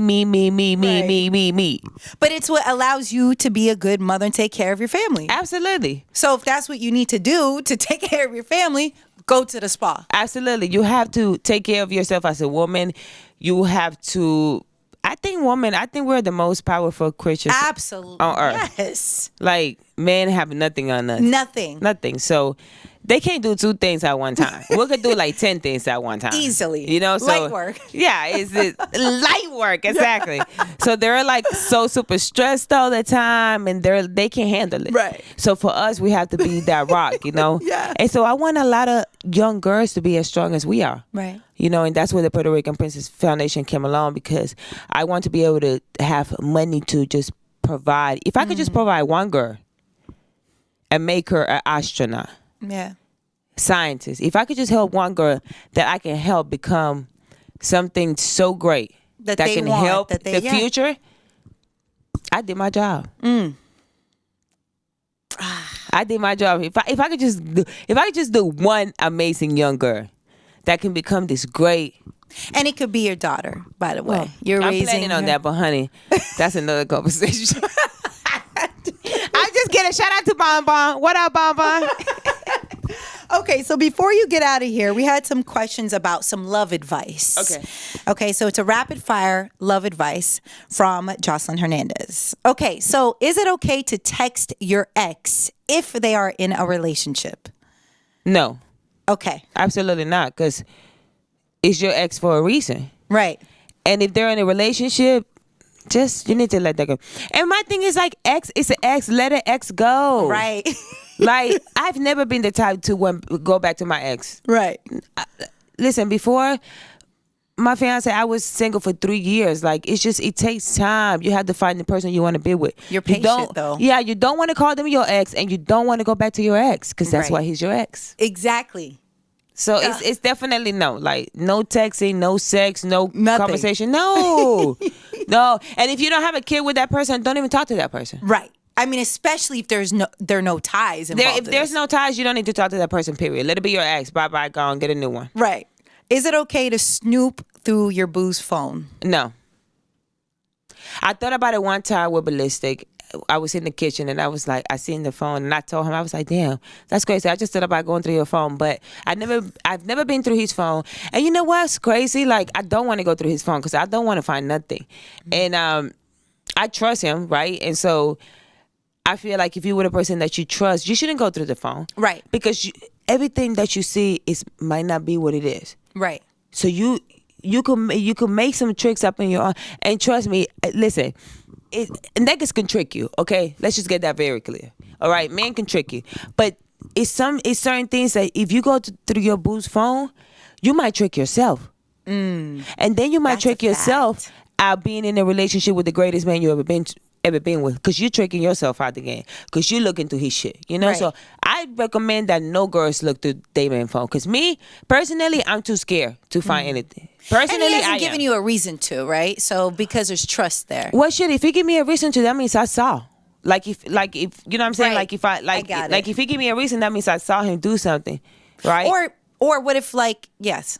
A: But it's what allows you to be a good mother and take care of your family.
B: Absolutely.
A: So if that's what you need to do to take care of your family, go to the spa.
B: Absolutely. You have to take care of yourself as a woman. You have to. I think we're the most powerful creatures
A: Absolutely.
B: on earth.
A: Yes.
B: Like, men have nothing on us.
A: Nothing.
B: So they can't do 2 things at one time. We could do like 10 things at one time.
A: Easily.
B: You know, so
A: light work.
B: Yeah, it's light work, exactly. So they're like so super stressed all the time, and they can't handle it.
A: Right.
B: So for us, we have to be that rock, you know.
A: Yeah.
B: And so I want a lot of young girls to be as strong as we are.
A: Right.
B: You know, and that's where the Puerto Rican Princess Foundation came along, because I want to be able to have money to just provide. If I could just provide one girl, and make her an astronaut,
A: Yeah.
B: scientist. If I could just help one girl that I can help become something so great
A: That
B: that
A: they
B: can
A: want,
B: help
A: that they-
B: the
A: yeah.
B: future, I did my job. I did my job. If I could just do one amazing young girl that can become this great.
A: And it could be your daughter, by the way.
B: Well,
A: You're
B: I'm
A: raising
B: planning on
A: her.
B: that, but honey, that's another conversation. I'm just kidding. Shout out to Bon Bon. What up, Bon Bon?
A: Okay, so before you get out of here, we had some questions about some love advice.
B: Okay.
A: Okay, so it's a rapid fire love advice from Joseline Hernandez. Okay, so is it okay to text your ex if they are in a relationship?
B: No,
A: Okay,
B: absolutely not, because it's your ex for a reason.
A: right.
B: And if they're in a relationship, just you need to let that go. And my thing is like ex, it's an ex. Let an ex go.
A: Right.
B: Like I've never been the type to go back to my ex.
A: Right.
B: Listen, before my fiance, I was single for 3 years. Like it takes time. You have to find the person you want to be with.
A: You're
B: You
A: patient,
B: don't-
A: though.
B: Yeah, you don't want to call them your ex, and you don't want to go back to your ex because that's
A: Right.
B: why he's your ex.
A: Exactly.
B: So it's definitely no. Like no texting, no sex, no
A: Nothing.
B: conversation. No, no. And if you don't have a kid with that person, don't even talk to that person.
A: Right. I mean, especially if there are no ties involved.
B: If there's no ties, you don't need to talk to that person. Period. Let it be your ex. Bye bye. Go on, get a new one.
A: Right. Is it okay to snoop through your boo's phone?
B: No. I thought about it one time with Ballistic. I was in the kitchen and I was like, I seen the phone and I told him, I was like, damn, that's crazy. I just thought about going through your phone, but I've never been through his phone. And you know what's crazy? Like, I don't want to go through his phone because I don't want to find nothing. And I trust him, right? And so I feel like if you were the person that you trust, you shouldn't go through the phone.
A: Right.
B: Because everything that you see might not be what it is.
A: Right.
B: So you can make some tricks up in your own, and trust me, listen, niggas can trick you, okay? Let's just get that very clear. All right, men can trick you, but it's certain things that if you go through your boo's phone, you might trick yourself, and then you might
A: That's
B: trick
A: a
B: yourself
A: fact.
B: out being in a relationship with the greatest man you ever been with, because you're tricking yourself out the game, because you're looking through his shit, you know.
A: Right.
B: So I recommend that no girls look through their man phone, because me personally, I'm too scared to find anything. Personally,
A: And he
B: I
A: hasn't
B: am.
A: given you a reason to, right? So because there's trust there.
B: Well, shit, if he give me a reason to, that means I saw. Like if you know what I'm saying?
A: Right.
B: Like if I
A: got
B: like
A: it.
B: if he give me a reason, that means I saw him do something, right?
A: Or what if yes,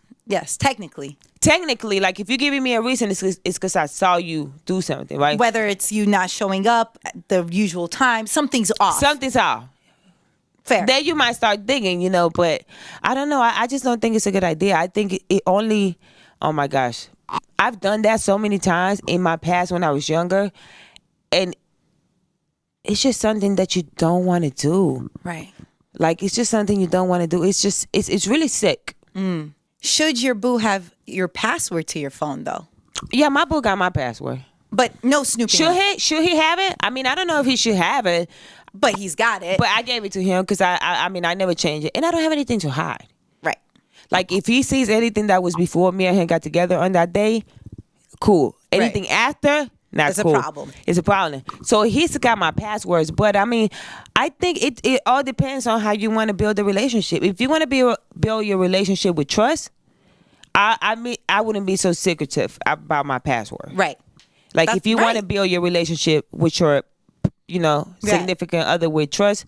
A: technically.
B: Technically, like if you're giving me a reason, it's because I saw you do something, right?
A: Whether it's you not showing up at the usual time, something's off.
B: Something's off.
A: Fair.
B: Then you might start digging, you know, but I don't know. I just don't think it's a good idea. I think it only, oh my gosh. I've done that so many times in my past when I was younger, and it's just something that you don't want to do.
A: Right.
B: Like, it's just something you don't want to do. It's just, it's really sick.
A: Should your boo have your password to your phone though?
B: Yeah, my boo got my password.
A: But no snooping.
B: Should he have it? I mean, I don't know if he should have it,
A: But he's got it.
B: but I gave it to him because I mean, I never changed it. And I don't have anything to hide.
A: Right.
B: Like, if he sees anything that was before me and him got together on that day, cool. Anything after, not
A: It's a
B: cool.
A: problem.
B: It's a problem. So he's got my passwords. But I mean, I think it all depends on how you want to build a relationship. If you want to build your relationship with trust, I mean, I wouldn't be so secretive about my password.
A: Right.
B: Like,
A: That's
B: if you want to
A: right.
B: build your relationship with your,
A: Yeah.
B: significant other with trust,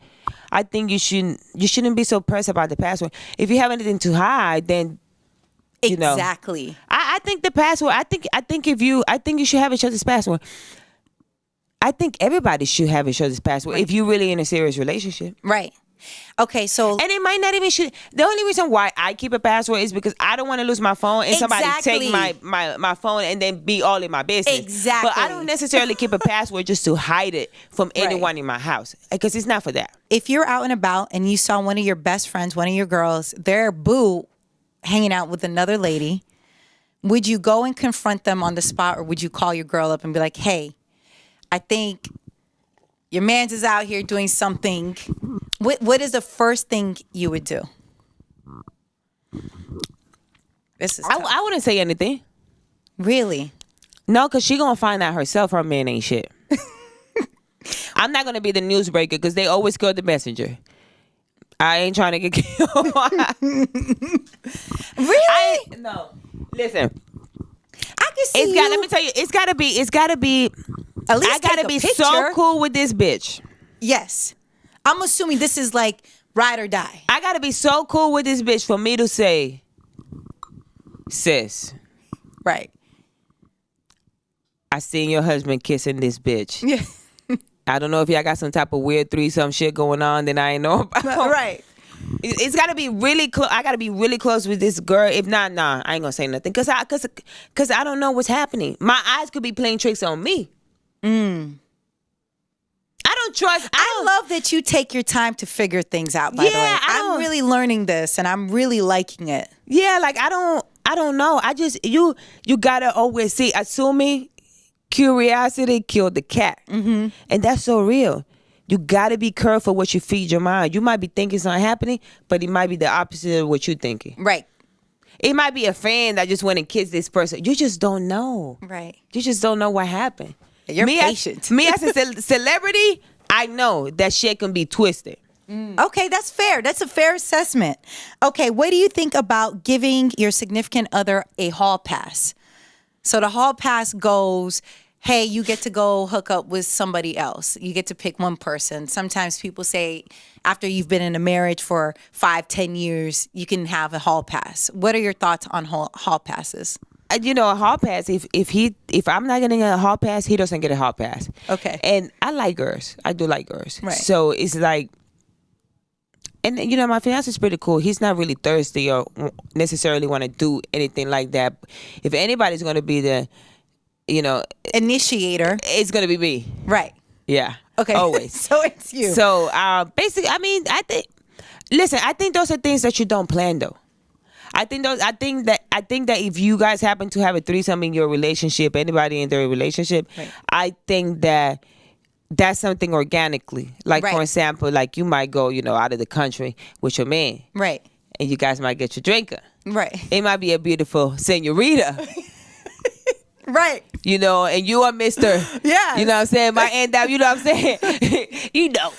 B: I think you shouldn't be so pressed about the password. If you have anything to hide, then you know.
A: Exactly.
B: I think the password. I think you should have each other's password. I think everybody should have each other's password if you're really in a serious relationship.
A: Right. Okay, so
B: And it might not even should. The only reason why I keep a password is because I don't want to lose my phone and somebody
A: Exactly.
B: take my phone and then be all in my business.
A: Exactly.
B: But I don't necessarily keep a password just to hide it from
A: Right.
B: anyone in my house, because it's not for that.
A: if you're out and about and you saw one of your best friends, one of your girls, their boo hanging out with another lady, would you go and confront them on the spot, or would you call your girl up and be like, hey, I think your man's is out here doing something? What is the first thing you would do? This is tough.
B: I wouldn't say anything.
A: Really?
B: No, because she gonna find out herself her man ain't shit. I'm not gonna be the newsbreaker because they always kill the messenger. I ain't trying to get killed.
A: Really?
B: No. Listen.
A: I can see you.
B: Let me tell you, it's gotta be.
A: At least
B: I gotta
A: take a
B: be
A: picture.
B: so cool with this bitch.
A: Yes. I'm assuming this is like ride or die.
B: I gotta be so cool with this bitch for me to say, sis,
A: Right.
B: I seen your husband kissing this bitch.
A: Yeah.
B: I don't know if y'all got some type of weird threesome shit going on that I ain't know about.
A: Right.
B: It's got to be really close. I got to be really close with this girl. If not, nah, I ain't gonna say nothing. Cause I don't know what's happening. My eyes could be playing tricks on me. I don't trust.
A: I love that you take your time to figure things out, by the way. I'm really learning this and I'm really liking it.
B: Yeah, like I don't know. I just you gotta always see. Assuming curiosity killed the cat, and that's so real. You gotta be careful what you feed your mind. You might be thinking something happening, but it might be the opposite of what you're thinking.
A: Right.
B: It might be a fan that just went and kissed this person. You just don't know.
A: Right.
B: You just don't know what happened.
A: You're patient.
B: Me as a celebrity, I know that shit can be twisted.
A: Okay, that's fair. That's a fair assessment. Okay, what do you think about giving your significant other a hall pass? So the hall pass goes, hey, you get to go hook up with somebody else. You get to pick one person. Sometimes people say after you've been in a marriage for 5-10 years, you can have a hall pass. What are your thoughts on hall passes?
B: You know, a hall pass, if I'm not getting a hall pass, he doesn't get a hall pass.
A: Okay.
B: And I like girls. I do like girls.
A: Right.
B: So it's like, and you know, my fiance is pretty cool. He's not really thirsty or necessarily want to do anything like that. If anybody's going to be the, you know,
A: initiator,
B: it's going to be me.
A: Right.
B: Yeah.
A: Okay.
B: Always.
A: So it's you.
B: So basically, I mean, I think those are things that you don't plan though. I think that if you guys happen to have a threesome in your relationship, anybody in their relationship, right. I think that's something organically. Like right. For example, like you might go, you know, out of the country with your man.
A: Right.
B: And you guys might get your drinker.
A: Right.
B: It might be a beautiful senorita.
A: Right.
B: You know, and you are Mr.
A: Yeah.
B: You know what I'm saying? Might end up, you know what I'm saying? you know.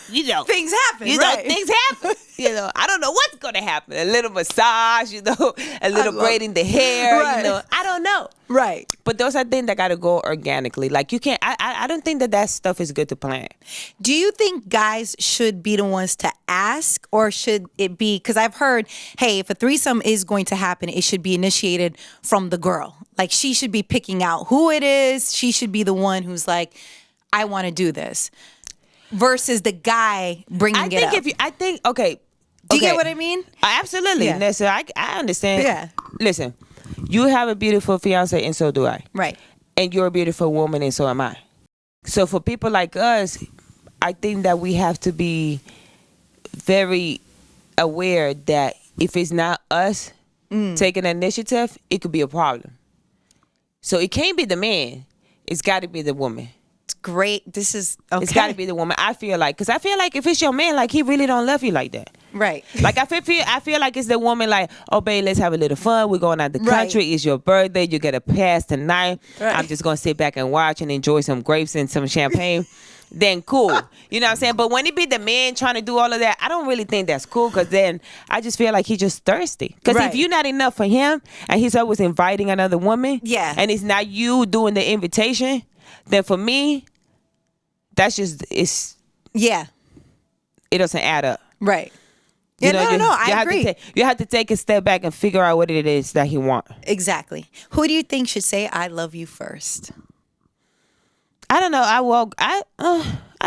A: Things happen.
B: You
A: right.
B: know, things happen. You know, I don't know what's going to happen. A little massage, you know, a little braiding the hair, right. You know. I don't know.
A: Right.
B: But those are things that got to go organically. Like you can't, I don't think that stuff is good to plan.
A: Do you think guys should be the ones to ask, or should it be, because I've heard, hey, if a threesome is going to happen, it should be initiated from the girl. Like she should be picking out who it is. She should be the one who's like, I want to do this, versus the guy bringing it up.
B: Okay.
A: Do you get what I mean?
B: Absolutely, yeah. Nessa. I understand.
A: Yeah.
B: Listen, you have a beautiful fiance, and so do I.
A: Right.
B: And you're a beautiful woman, and so am I. So for people like us, I think that we have to be very aware that if it's not us taking initiative, it could be a problem. So it can't be the man. It's got to be the woman.
A: It's great. This is okay.
B: It's got to be the woman. I feel like, because I feel like if it's your man, like he really don't love you like that.
A: Right.
B: Like I feel like it's the woman like, oh babe, let's have a little fun. We're going out the country. Right. It's your birthday. You get a pass tonight. Right. I'm just gonna sit back and watch and enjoy some grapes and some champagne. Then cool. You know what I'm saying? But when it be the man trying to do all of that, I don't really think that's cool, because then I just feel like he's just thirsty. Because if you're not enough for him and he's always inviting another woman, yeah, and it's not you doing the invitation, then for me, that's just, it doesn't add up.
A: Right. Yeah, no, I agree.
B: You have to take a step back and figure out what it is that he wants.
A: Exactly. Who do you think should say I love you first?
B: I don't know. I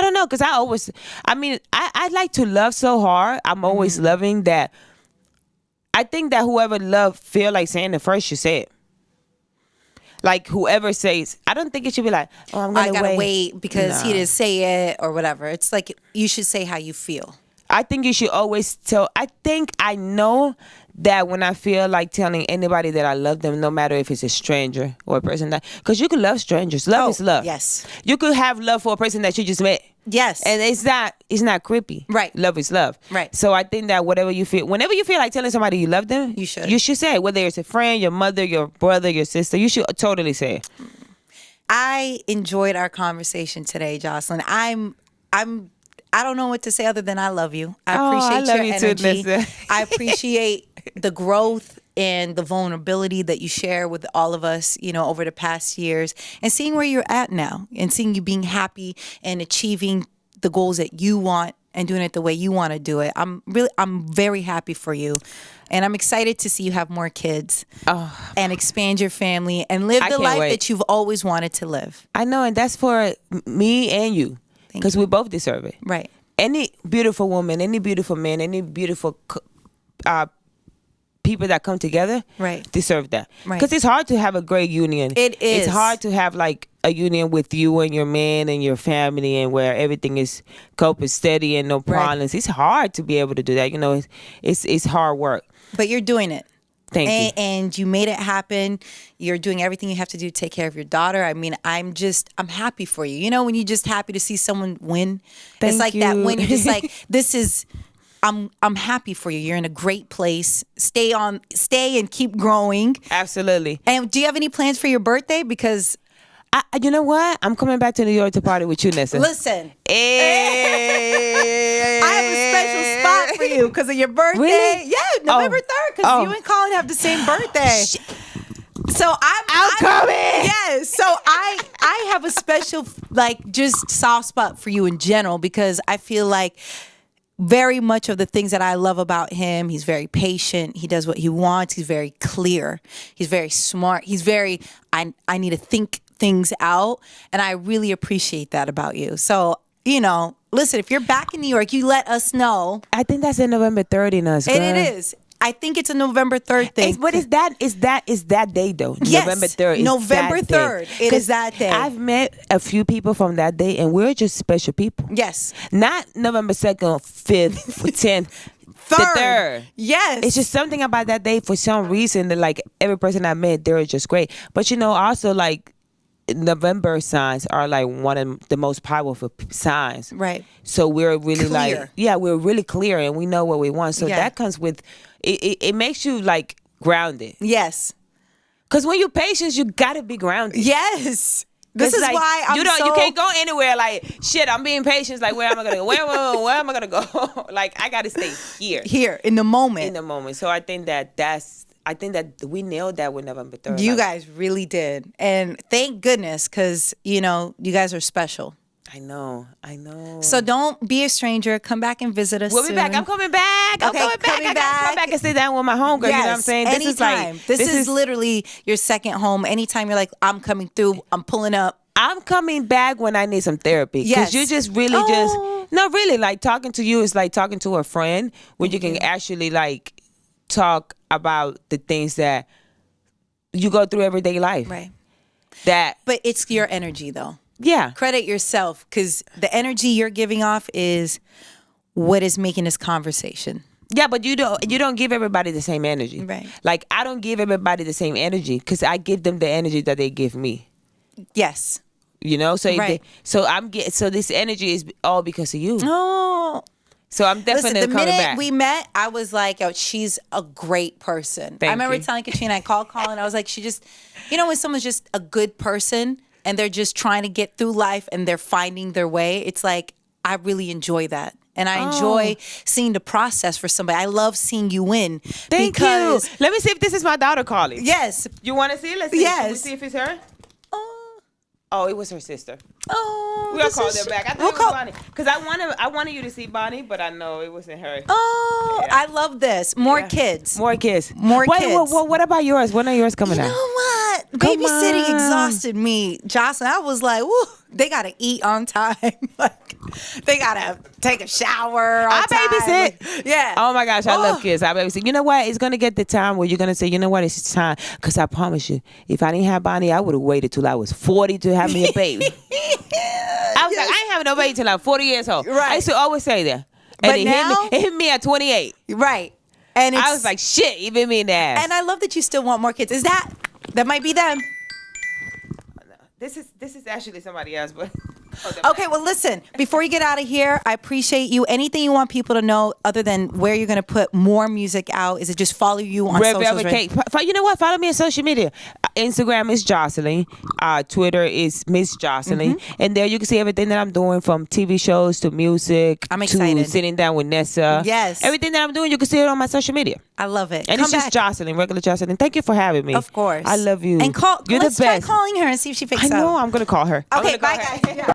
B: don't know, because I like to love so hard. I'm always loving that. I think that whoever feel like saying it first should say it. Like whoever says, I don't think it should be like, oh, I gotta wait
A: because he didn't say it or whatever. It's like you should say how you feel.
B: I think you should always tell. I think I know that when I feel like telling anybody that I love them, no matter if it's a stranger or a person that, because you can love strangers. Love is love.
A: Yes.
B: You could have love for a person that you just met.
A: Yes.
B: And it's not creepy.
A: Right.
B: Love is love.
A: Right.
B: So I think that whenever you feel like telling somebody you love them, you should say it. Whether it's a friend, your mother, your brother, your sister, you should totally say it.
A: I enjoyed our conversation today, Joseline. I'm I don't know what to say other than I love you. I
B: Oh, I
A: appreciate
B: love
A: your
B: you too,
A: energy.
B: Nessa.
A: I appreciate the growth and the vulnerability that you share with all of us, over the past years, and seeing where you're at now and seeing you being happy and achieving the goals that you want and doing it the way you want to do it. I'm very happy for you. And I'm excited to see you have more kids and expand your family and live
B: I
A: the
B: can't
A: life
B: wait.
A: that you've always wanted to live.
B: I know, and that's for me and you, because we both deserve it.
A: Right.
B: Any beautiful woman, any beautiful man, any beautiful people that come together,
A: Right.
B: deserve that.
A: Right.
B: Because it's hard to have a great union.
A: It is.
B: It's hard to have like a union with you and your man and your family, and where everything is coping steady and no problems. It's hard to be able to do that. It's hard work.
A: But you're doing it.
B: Thank you.
A: And you made it happen. You're doing everything you have to do to take care of your daughter. I mean, I'm happy for you. When you're just happy to see someone win.
B: Thank
A: it's like
B: you.
A: that when you're just like, I'm happy for you. You're in a great place. Stay and keep growing.
B: Absolutely.
A: And do you have any plans for your birthday? Because
B: You know what? I'm coming back to New York to party with you, Nessa.
A: listen,
B: Hey.
A: I have a special spot for you because of your birthday.
B: Really?
A: Yeah, November 3rd, because you and Colin have the same birthday. So I'm
B: coming.
A: Yes. So I have a special just soft spot for you in general, because I feel like very much of the things that I love about him, he's very patient. He does what he wants. He's very clear. He's very smart. He's very, I need to think things out. And I really appreciate that about you. So, listen, if you're back in New York, you let us know.
B: I think that's in November 3rd in us, girl.
A: And it is. I think it's a November 3rd thing.
B: But is that day though?
A: Yes,
B: November 3rd.
A: November 3rd. It is that day.
B: I've met a few people from that day, and we're just special people.
A: Yes.
B: Not November 2nd, 5th, 10th. The 3rd.
A: Yes.
B: It's just something about that day for some reason that like every person I met, they're just great. But also like November signs are like one of the most powerful signs.
A: Right.
B: So we're really
A: Clear.
B: we're really clear and we know what we want. So that comes with, it makes you like grounded.
A: Yes.
B: Because when you're patient, you gotta be grounded.
A: Yes. This is
B: like,
A: why I'm
B: you can't go anywhere like, shit, I'm being patient. Like, where am I gonna go? Where am I gonna go? Like, I gotta stay here.
A: Here, in the moment.
B: In the moment. So I think that we nailed that with November 3rd.
A: You guys really did. And thank goodness, because, you guys are special.
B: I know.
A: So don't be a stranger. Come back and visit us
B: We'll
A: soon.
B: be back. I'm coming back.
A: Okay,
B: I gotta come back and sit down with my homegirl.
A: Yes,
B: You know what I'm saying?
A: anytime. This is literally your second home. Anytime you're like, I'm coming through, I'm pulling up.
B: I'm coming back when I need some therapy.
A: Yes.
B: Because you just really no, really, like talking to you is like talking to a friend where you can actually like talk about the things that you go through everyday life.
A: Right.
B: But
A: it's your energy, though.
B: Yeah.
A: Credit yourself, because the energy you're giving off is what is making this conversation.
B: Yeah, but you don't give everybody the same energy.
A: Right.
B: Like, I don't give everybody the same energy because I give them the energy that they give me.
A: Yes.
B: So
A: Right.
B: so this energy is all because of you.
A: Oh.
B: So I'm definitely
A: Listen, the
B: coming
A: minute
B: back.
A: we met, I was like, oh, she's a great person. I remember telling Katrina, I called Colin, I was like, she just, when someone's just a good person and they're just trying to get through life and they're finding their way, it's like, I really enjoy that. And I enjoy seeing the process for somebody. I love seeing you win.
B: Thank you. Let me see if this is my daughter calling.
A: Yes.
B: You want to see it? Let's see.
A: Yes.
B: Can we see if it's her? Oh, it was her sister.
A: Oh,
B: We'll call her back. I thought it was Bonnie. Because I wanted you to see Bonnie, but I know it wasn't her.
A: Oh, yeah. I love this. More kids.
B: More kids.
A: Kids.
B: What about yours? When are yours coming out?
A: You know what? Babysitting exhausted me, Joseline. I was like, woo, they got to eat on time. They got to take a shower on time.
B: Babysit.
A: Yeah.
B: Oh, my gosh. I love kids. I babysit. You know what? It's going to get the time where you're going to say, you know what? It's time. Because I promise you, if I didn't have Bonnie, I would have waited till I was 40 to have me a baby. I was like, I ain't having no baby till I'm 40 years old.
A: Right.
B: I used to always say that.
A: But
B: And
A: now,
B: it hit me at 28.
A: Right. And
B: I was like, shit, you bit me in the ass.
A: And I love that you still want more kids. That might be them.
B: This is actually somebody else, but
A: Okay, well, listen, before you get out of here, I appreciate you. Anything you want people to know other than where you're going to put more music out? Is it just follow you on
B: Red
A: socials?
B: Velvet Cake. You know what? Follow me on social media. Instagram is Joseline. Twitter is Miss Joseline. And there you can see everything that I'm doing, from TV shows to music.
A: I'm excited.
B: To sitting down with Nessa.
A: Yes.
B: Everything that I'm doing, you can see it on my social media.
A: I love it.
B: And
A: Come
B: it's just Joseline, regular Joseline. Thank you for having me.
A: Of course.
B: I love you.
A: And
B: You're
A: let's
B: the
A: try
B: best.
A: calling her and see if she picks
B: I
A: up.
B: know. I'm going to call her.
A: Okay, bye, guys. Yeah.